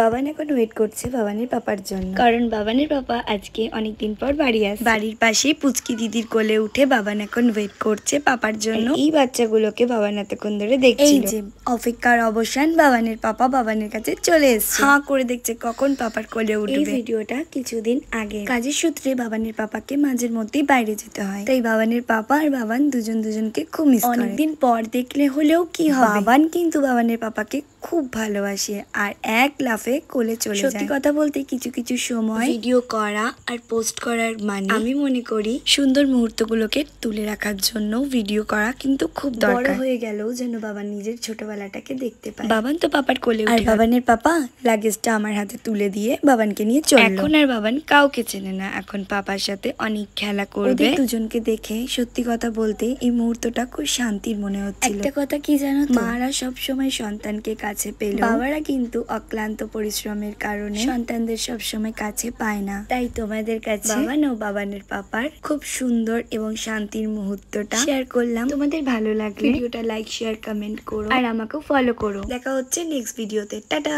বাবান এখন ওয়েট করছে বাবানের পাপার জন্য, কারণ বাবানের পাপা আজকে অনেকদিন পর বাড়ি আসে। বাড়ির পাশেই পুচকি দিদির কোলে উঠে বাবান এখন ওয়েট করছে পাপার জন্য। এই বাচ্চাগুলোকে বাবান এতক্ষণ ধরে দেখছিল। এই যে অপেক্ষার অবসান, বাবানের পাপা বাবানের কাছে চলে এসেছে। হাঁ করে দেখছে কখন পাপার কোলে উঠবে। এই ভিডিওটা কিছুদিন আগে। কাজের সূত্রে বাবানের পাপাকে মাঝের মধ্যেই বাইরে যেতে হয়, তাই বাবানের পাপা আর বাবান দুজনকে খুব মিস করে। অনেকদিন পর দেখলে হলেও কি হবে, বাবান কিন্তু বাবানের পাপাকে খুব ভালোবাসে আর এক লাফে কোলে চলে যায়। সত্যি কথা বলতে কিছু কিছু সময় ভিডিও করা আর পোস্ট করার মানে আমি মনে করি সুন্দর মুহূর্তগুলোকে তুলে রাখার জন্য ভিডিও করা কিন্তু খুব দরকার। বড় হয়ে গেলেও যেন বাবা নিজের ছোটবেলাটাকে দেখতে পায়। বাবান তো পাপার কোলে উঠে, আর বাবানের পাপা লাগেজটা আমার হাতে তুলে দিয়ে বাবানকে নিয়ে চলল। এখন আর বাবান কাউকে চেনে না, এখন পাপার সাথে অনেক খেলা করবে। দুজনকে দেখে সত্যি কথা বলতে এই মুহূর্তটা খুব শান্তির মনে হচ্ছিল। একটা কথা কি জানো, মারা সব সময় সন্তানকে কাছে পেল, বাবারা কিন্তু অক্লান্ত পরিশ্রমের কারণে সন্তানদের সব সময় কাছে পায় না। তাই তোমাদের কাছে বাবান ও বাবানের পাপার খুব সুন্দর এবং শান্তির মুহূর্তটা শেয়ার করলাম। তোমাদের ভালো লাগলে ভিডিওটা লাইক শেয়ার কমেন্ট করো আর আমাকেও ফলো করো। দেখা হচ্ছে নেক্সট ভিডিওতে। টাটা।